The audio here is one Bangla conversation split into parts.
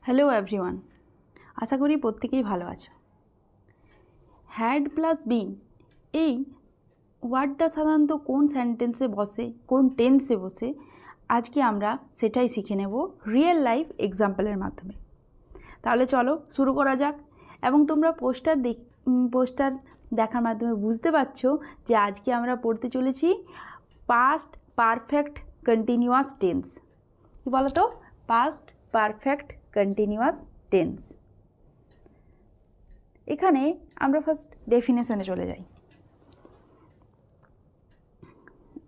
হ্যালো এভরিওয়ান, আশা করি প্রত্যেকেই ভালো আছো। হ্যাড প্লাস বিন এই ওয়ার্ডটা সাধারণত কোন সেন্টেন্সে বসে, কোন টেন্সে বসে, আজকে আমরা সেটাই শিখে নেব রিয়েল লাইফ এক্সাম্পলের মাধ্যমে। তাহলে চলো শুরু করা যাক। এবং তোমরা পোস্টার দেখার মাধ্যমে বুঝতে পারছো যে আজকে আমরা পড়তে চলেছি পাস্ট পারফেক্ট কন্টিনিউয়াস টেন্স। কি বলো তো? Past perfect continuous tense. এখানে আমরা ফার্স্ট ডেফিনেশনে চলে যাই।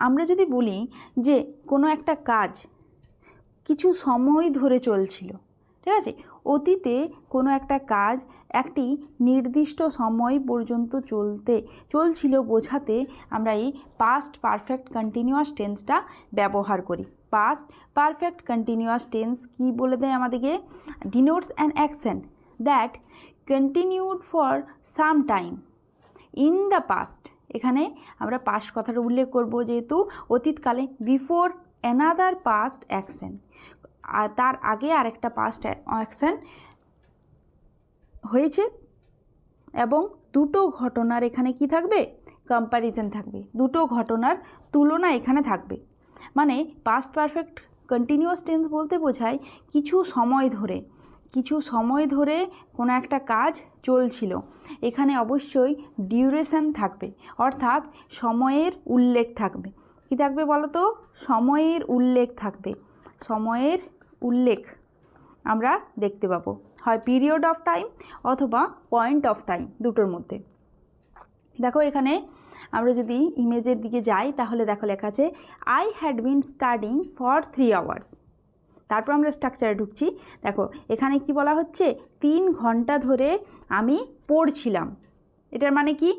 আমরা যদি বলি যে কোনো একটা কাজ কিছু সময় ধরে চলছিল, ঠিক আছে, অতীতে কোনো একটা কাজ একটি নির্দিষ্ট সময় পর্যন্ত চলছিল বোঝাতে আমরা এই পাস্ট পারফেক্ট কন্টিনিউয়াস টেন্সটা ব্যবহার করি। পাস্ট পারফেক্ট কন্টিনিউয়াস টেন্স কি বলে দেয় আমাদেরকে? Denotes an action that continued for some time in the past. এখানে আমরা পাস্ট কথাটা উল্লেখ করব, যেহেতু অতীতকালে বিফোর অ্যানাদার পাস্ট অ্যাকশন, আর তার আগে আরেকটা পাস্ট অ্যাকশন হয়েছে, এবং দুটো ঘটনার এখানে কি থাকবে? কম্প্যারিজন থাকবে, দুটো ঘটনার তুলনা এখানে থাকবে। মানে পাস্ট পারফেক্ট কন্টিনিউয়াস টেন্স বলতে বোঝায় কিছু সময় ধরে কোনো একটা কাজ চলছিল। এখানে অবশ্যই ডিউরেশন থাকবে, অর্থাৎ সময়ের উল্লেখ থাকবে। কি থাকবে বলো তো? সময়ের উল্লেখ থাকবে। সময়ের উল্লেখ আমরা দেখতে পাবো, হয় পিরিয়ড অফ টাইম অথবা পয়েন্ট অফ টাইম, দুটোর মধ্যে। দেখো এখানে আমরা যদি ইমেজের দিকে যাই তাহলে দেখো লেখা আছে I had been studying for 3 hours. তারপর আমরা স্ট্রাকচারে ঢুকছি। দেখো এখানে কি বলা হচ্ছে? 3 ঘন্টা ধরে আমি পড়ছিলাম। এটার মানে কি?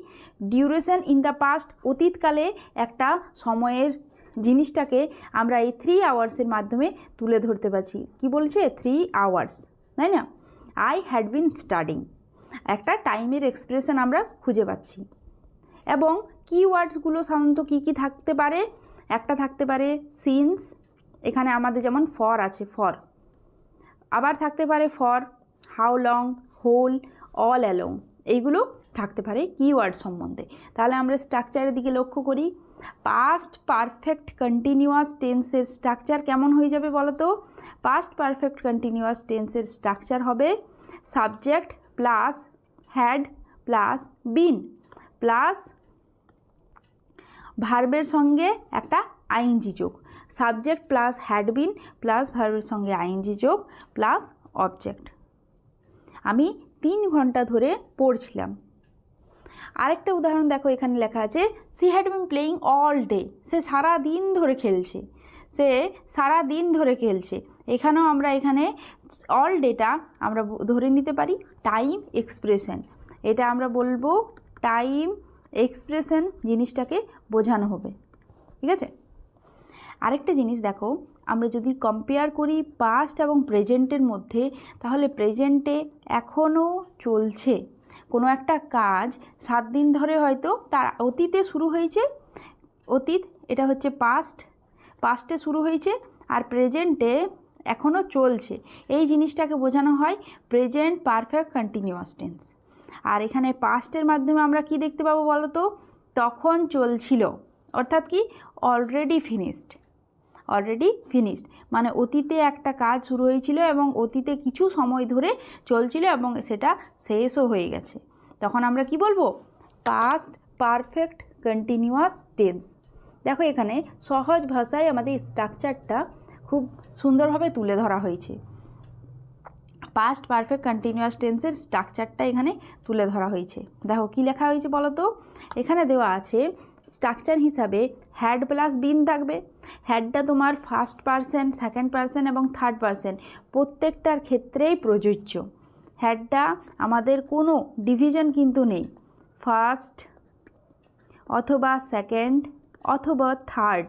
ডিউরেশন ইন দ্য পাস্ট, অতীতকালে একটা সময়ের জিনিসটাকে আমরা এই 3 আওয়ার্সের মাধ্যমে তুলে ধরতে পারছি। কি বলছে? 3 আওয়ার্স, তাই না? আই হ্যাড বিন স্টাডিং, একটা টাইমের এক্সপ্রেশন আমরা খুঁজে পাচ্ছি। এবং কিওয়ার্ডসগুলো সাধারণত কী কী থাকতে পারে? একটা থাকতে পারে সিন্স, এখানে আমাদের যেমন ফর আছে, ফর। আবার থাকতে পারে for, how long, whole, all along, এইগুলো থাকতে পারে কিওয়ার্ড সম্বন্ধে। তাহলে আমরা স্ট্রাকচারের দিকে লক্ষ্য করি। পাস্ট পারফেক্ট কন্টিনিউয়াস টেন্সের স্ট্রাকচার কেমন হয়ে যাবে বলো তো? পাস্ট পারফেক্ট কন্টিনিউয়াস টেন্সের স্ট্রাকচার হবে subject plus had plus been plus ভার্বের সঙ্গে একটা আইএনজি যোগ। Subject plus had been plus ভার্বের সঙ্গে আইএনজি যোগ প্লাস অবজেক্ট। আমি 3 ঘন্টা ধরে পড়ছিলাম। আরেকটা উদাহরণ দেখো, এখানে লেখা আছে she had been playing all day. সে সারা দিন ধরে খেলছে। এখানেও আমরা এখানে অল ডেটা আমরা ধরে নিতে পারি টাইম এক্সপ্রেশন। এটা আমরা বলবো টাইম এক্সপ্রেশন, জিনিসটাকে বোঝানো হবে। ঠিক আছে? আরেকটা জিনিস দেখো, আমরা যদি কম্পেয়ার করি পাস্ট এবং প্রেজেন্টের মধ্যে, তাহলে প্রেজেন্টে এখনও চলছে কোনো একটা কাজ। 7 দিন ধরে হয়তো তার অতীতে শুরু হয়েছে, অতীত এটা হচ্ছে পাস্টে শুরু হয়েছে, আর প্রেজেন্টে এখনও চলছে। এই জিনিসটাকে বোঝানো হয় প্রেজেন্ট পারফেক্ট কন্টিনিউয়াস টেন্স। আর এখানে পাস্টের মাধ্যমে আমরা কি দেখতে পাবো বলো তো? তখন চলছিল, অর্থাৎ কি? অলরেডি ফিনিশড, মানে অতীতে একটা কাজ শুরু হয়েছিল এবং অতীতে কিছু সময় ধরে চলছিল এবং সেটা শেষও হয়ে গেছে। তখন আমরা কি বলবো? Past perfect continuous tense. দেখো এখানে সহজ ভাষায় আমাদের স্ট্রাকচারটা খুব সুন্দরভাবে তুলে ধরা হয়েছে। পাস্ট পারফেক্ট কন্টিনিউয়াস টেন্সের স্ট্রাকচারটা এখানে তুলে ধরা হয়েছে। দেখো কি লেখা হয়েছে বলো তো? এখানে দেওয়া আছে স্ট্রাকচার হিসাবে হ্যাড প্লাস বিন থাকবে। হ্যাডটা তোমার ফার্স্ট পারসন, সেকেন্ড পারসন এবং থার্ড পারসন প্রত্যেকটার ক্ষেত্রেই প্রযোজ্য। হ্যাডটা আমাদের কোনো ডিভিশন কিন্তু নেই, ফার্স্ট অথবা সেকেন্ড অথবা থার্ড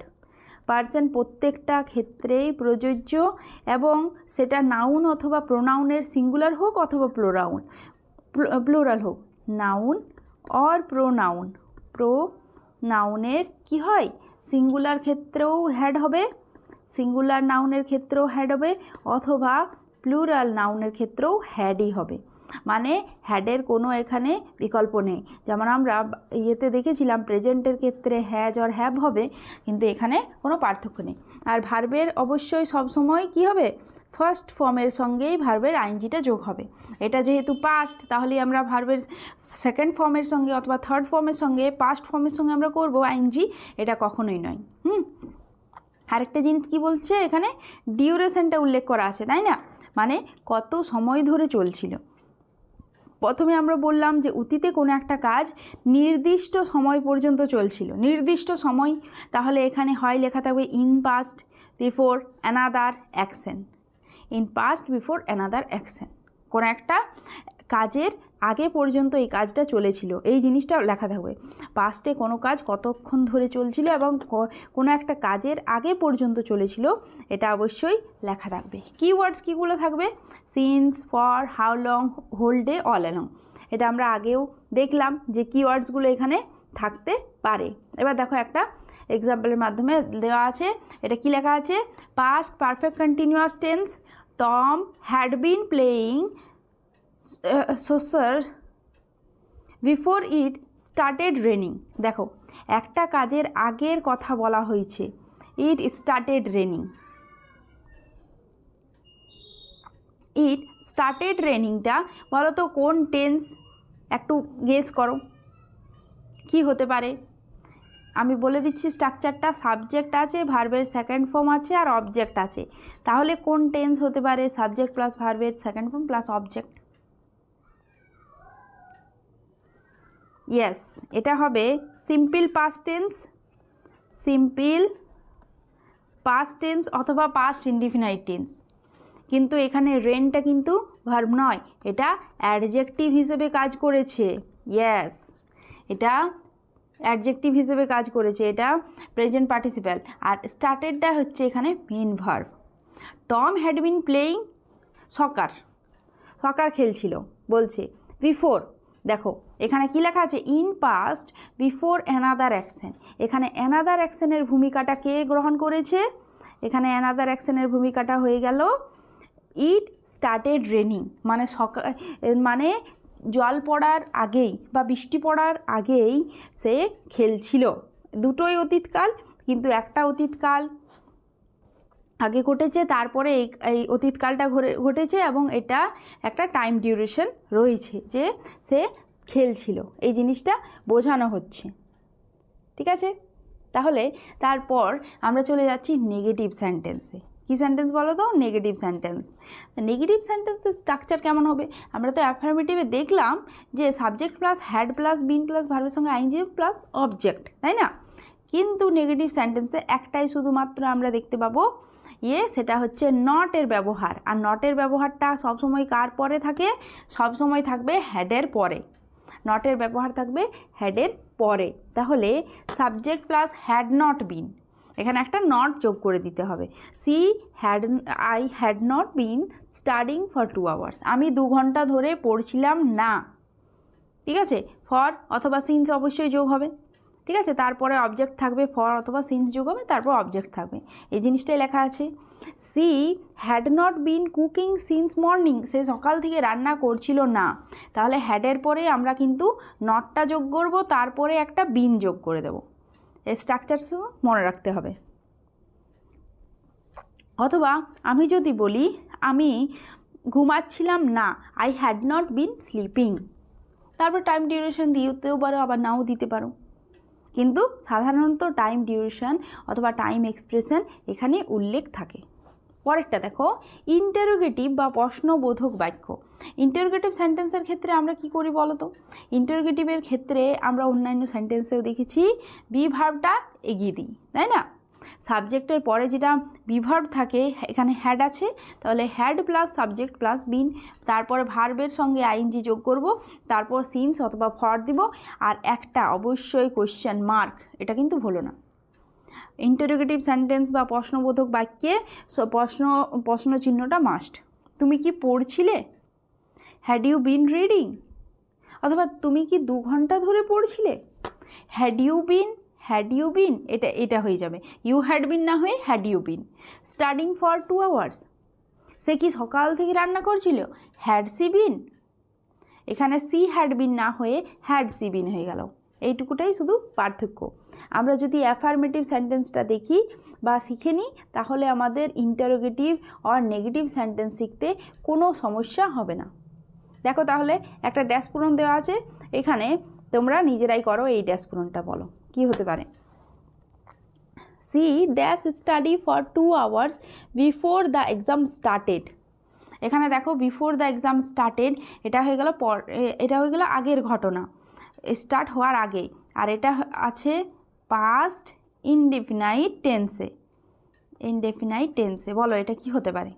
পারসন প্রত্যেকটা ক্ষেত্রেই প্রযোজ্য, এবং সেটা নাউন অথবা প্রোনাউনের সিঙ্গুলার হোক অথবা প্লুরাল হোক। নাউন অর প্রোনাউনের কি হয়? সিঙ্গুলার ক্ষেত্রেও হ্যাড হবে, সিঙ্গুলার নাউনের ক্ষেত্রেও হ্যাড হবে, অথবা প্লুরাল নাউনের ক্ষেত্রেও হ্যাডই হবে, মানে হ্যাডের কোনো এখানে বিকল্প নেই। যেমন আমরা ইয়েতে দেখেছিলাম প্রেজেন্টের ক্ষেত্রে হ্যাজ অর হ্যাভ হবে, কিন্তু এখানে কোনো পার্থক্য নেই। আর ভার্বের অবশ্যই সবসময় কি হবে, ফার্স্ট ফর্মের সঙ্গেই ভার্বের আইএনজিটা যোগ হবে। এটা যেহেতু পাস্ট, তাহলে আমরা ভার্বের সেকেন্ড ফর্মের সঙ্গে অথবা থার্ড ফর্মের সঙ্গে পাস্ট ফর্মের সঙ্গে আমরা করব আইএনজি, এটা কখনোই নয়। আরেকটা জিনিস কি বলছে এখানে, ডিউরেশনটা উল্লেখ করা আছে, তাই না, মানে কত সময় ধরে চলছিল। প্রথমে আমরা বললাম যে অতীতে কোনো একটা কাজ নির্দিষ্ট সময় পর্যন্ত চলছিল, নির্দিষ্ট সময়, তাহলে এখানে হয় লেখা থাকবে in past before another action, in past before another action, কোনো একটা কাজের আগে পর্যন্ত এই কাজটা চলেছিল, এই জিনিসটা লেখা থাকবে। পাস্টে কোনো কাজ কতক্ষণ ধরে চলছিল এবং কোনো একটা কাজের আগে পর্যন্ত চলেছিল, এটা অবশ্যই লেখা থাকবে। কিওয়ার্ডস কীগুলো থাকবে, since, for, how long, whole day, all along. এটা আমরা আগেও দেখলাম যে কিওয়ার্ডসগুলো এখানে থাকতে পারে। এবার দেখো একটা এক্সাম্পলের মাধ্যমে দেওয়া আছে, এটা কি লেখা আছে, past perfect continuous tense, Tom had been playing soccer before it started raining. দেখো একটা কাজের আগের কথা বলা হয়েছে, it started raining, it started রেনিংটা বলো তো কোন টেন্স, একটু গেস করো কি হতে পারে। আমি বলে দিচ্ছি স্ট্রাকচারটা, সাবজেক্ট আছে, ভার্বের সেকেন্ড ফর্ম আছে আর অবজেক্ট আছে, তাহলে কোন টেন্স হতে পারে, সাবজেক্ট প্লাস ভার্বের second form plus object. Yes, এটা হবে simple past tense, simple past tense অথবা পাস্ট ইনডিফিনাইট টেন্স। কিন্তু এখানে রেনটা কিন্তু ভার্ব নয়, এটা অ্যাডজেক্টিভ হিসেবে কাজ করেছে। ইয়েস, এটা অ্যাডজেক্টিভ হিসেবে কাজ করেছে, এটা প্রেজেন্ট পার্টিসিপাল, আর স্টার্টেডটা হচ্ছে এখানে main verb. Tom had been playing soccer, soccer খেলছিল বলছে, বিফোর, দেখো এখানে কি লেখা আছে, in past before another action. এখানে অ্যানাদার অ্যাকশনের ভূমিকাটা কে গ্রহণ করেছে, এখানে অ্যানাদার অ্যাকশনের ভূমিকাটা হয়ে গেল ইট স্টার্টেড রেনিং, মানে সকাল, মানে জল পড়ার আগেই বা বৃষ্টি পড়ার আগেই সে খেলছিল। দুটোই অতীতকাল, কিন্তু একটা অতীতকাল আগে ঘটেছে, তারপরে এই অতীতকালটা ঘটেছে এবং এটা একটা টাইম ডিউরেশন রয়েছে যে সে খেলছিল, এই জিনিসটা বোঝানো হচ্ছে। ঠিক আছে, তাহলে তারপর আমরা চলে যাচ্ছি নেগেটিভ সেন্টেন্সে। কী সেন্টেন্স বলো তো, নেগেটিভ সেন্টেন্স। নেগেটিভ সেন্টেন্সের স্ট্রাকচার কেমন হবে, আমরা তো অ্যাফার্মেটিভে দেখলাম যে subject plus had plus been plus ভার্বের সঙ্গে আইএনজি প্লাস অবজেক্ট, তাই না, কিন্তু নেগেটিভ সেন্টেন্সে একটাই শুধুমাত্র আমরা দেখতে পাবো সেটা হচ্ছে নটের ব্যবহার। আর নটের ব্যবহারটা সবসময় কার পরে থাকে, সবসময় থাকবে হ্যাডের পরে, নটের ব্যবহার থাকবে হ্যাডের পরে। তাহলে সাবজেক্ট প্লাস হ্যাড নট বিন, এখানে একটা নট যোগ করে দিতে হবে। I had not bin studying for 2 hours, আমি 2 ঘন্টা ধরে পড়ছিলাম না। ঠিক আছে, ফর অথবা সিন্স অবশ্যই যোগ হবে। ঠিক আছে, তারপরে অবজেক্ট থাকবে, ফর অথবা সিন্স যোগ হবে, তারপর অবজেক্ট থাকবে, এই জিনিসটাই লেখা আছে। She had not been cooking since morning, সে সকাল থেকে রান্না করছিল না, তাহলে হ্যাডের পরে আমরা কিন্তু নটটা যোগ করব, তারপরে একটা বিন যোগ করে দেব। এই স্ট্রাকচার মনে রাখতে হবে। অথবা আমি যদি বলি আমি ঘুমাচ্ছিলাম না, I had not been sleeping, তারপর টাইম ডিউরেশন দিতেও পারো আবার নাও দিতে পারো, কিন্তু সাধারণত টাইম ডিউরেশন অথবা টাইম এক্সপ্রেশন এখানে উল্লেখ থাকে। পরেরটা দেখো, ইন্টারোগেটিভ বা প্রশ্নবোধক বাক্য। ইন্টারোগেটিভ সেন্টেন্সের ক্ষেত্রে আমরা কি করি বলো তো, ইন্টারোগেটিভের ক্ষেত্রে আমরা অন্যান্য সেন্টেন্সেও দেখেছি বি ভার্বটা এগিয়ে দিই, তাই না, সাবজেক্টের পরে যেটা বি ভার্ব থাকে, এখানে হ্যাড আছে, তাহলে had plus subject plus been, তারপরে ভার্বের সঙ্গে আইএনজি যোগ করব, তারপর সিন্স অথবা ফর দিব, আর একটা অবশ্যই কোয়েশ্চেন মার্ক, এটা কিন্তু ভুলো না। ইন্টারোগেটিভ সেন্টেন্স বা প্রশ্নবোধক বাক্যে প্রশ্ন চিহ্নটা মাস্ট। তুমি কি পড়ছিলে, হ্যাড ইউ বিন রিডিং, অথবা তুমি কি 2 ঘন্টা ধরে পড়ছিলে, হ্যাড ইউ বিন, এটা হয়ে যাবে, ইউ হ্যাড বিন না হয়ে had you been. Studying for 2 hours, সে কি সকাল থেকে রান্না করছিল? Had she been? এখানে সি হ্যাড বিন না হয়ে হ্যাড সি বিন হয়ে গেল। এইটুকুটাই শুধু পার্থক্য। আমরা যদি অ্যাফার্মেটিভ সেন্টেন্সটা দেখি বা শিখে নিই তাহলে আমাদের ইন্টারোগেটিভ আর নেগেটিভ সেন্টেন্স শিখতে কোনো সমস্যা হবে না। দেখো তাহলে একটা ড্যাশ পূরণ দেওয়া আছে, এখানে তোমরা নিজেরাই করো, এই ড্যাশ পূরণটা বলো কি হতে পারে। She dash study for 2 hours before the exam started. এখানে দেখো বিফোর দ্য এক্সাম স্টার্টেড, এটা হয়ে গেল আগের ঘটনা, স্টার্ট হওয়ার আগে। আর এটা আছে পাস্ট ইনডেফিনাইট টেন্সে। ইনডেফিনাইট টেন্সে বলো এটা কি হতে পারে?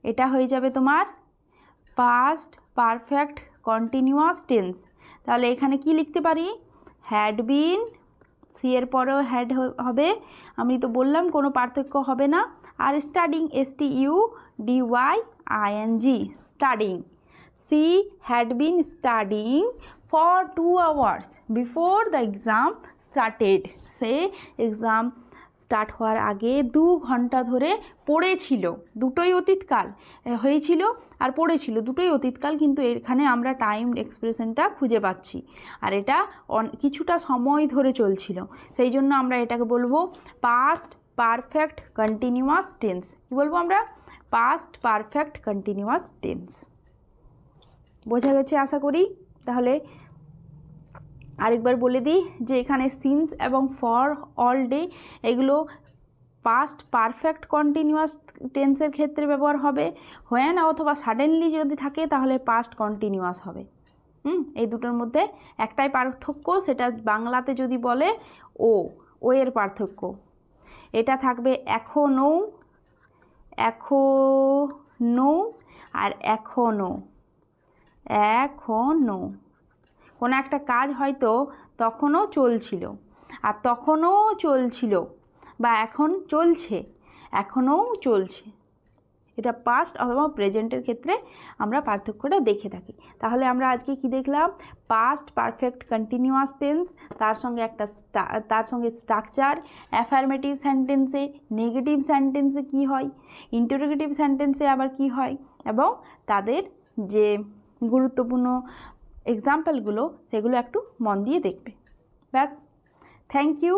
এটা হয়ে যাবে তোমার পাস্ট পারফেক্ট কন্টিনিউয়াস টেন্স। তাহলে এখানে কি লিখতে পারি? হ্যাড বিন, সি এর পরেও হ্যাড হবে, আমি তো বললাম কোনো পার্থক্য হবে না। Are studying, STUDYING, studying. C had bin studying for 2 hours before the exam started. Say exam start হওয়ার আগে 2 ঘন্টা ধরে পড়েছিল। দুটোই অতীতকাল হয়েছিল আর পড়েছিল, দুটোই অতীতকাল, কিন্তু এখানে আমরা টাইম এক্সপ্রেশনটা খুঁজে পাচ্ছি। আর এটা কিছুটা সময় ধরে চলছিল, সেই জন্য আমরা এটাকে বলবো পাস্ট পারফেক্ট কন্টিনিউয়াস টেন্স। কী বলবো আমরা? Past perfect continuous tense. বোঝা গেছে আশা করি। তাহলে আরেকবার বলে দিই যে এখানে সিন্স এবং ফর, অল ডে এগুলো পাস্ট পারফেক্ট কন্টিনিউয়াস টেন্সের ক্ষেত্রে ব্যবহার হবে। হোয়েন অথবা সাডেনলি যদি থাকে তাহলে পাস্ট কন্টিনিউয়াস হবে। এই দুটোর মধ্যে একটাই পার্থক্য, সেটা বাংলাতে যদি বলে ও এর পার্থক্য। এটা থাকবে এখনও, এখনও আর এখনও। এখনও কোনো একটা কাজ হয়তো তখনও চলছিল, আর তখনও চলছিল, বা এখন চলছে, এখনও চলছে। এটা পাস্ট অথবা প্রেজেন্টের ক্ষেত্রে আমরা পার্থক্যটা দেখে থাকি। তাহলে আমরা আজকে কি দেখলাম? পাস্ট পারফেক্ট কন্টিনিউয়াস টেন্স, তার সঙ্গে স্ট্রাকচার, অ্যাফার্মেটিভ সেন্টেন্সে, নেগেটিভ সেন্টেন্সে কি হয়, ইন্টারোগেটিভ সেন্টেন্সে আবার কি হয়, এবং তাদের যে গুরুত্বপূর্ণ এক্সাম্পলগুলো সেগুলো একটু মন দিয়ে দেখবে। ব্যাস, থ্যাংক ইউ।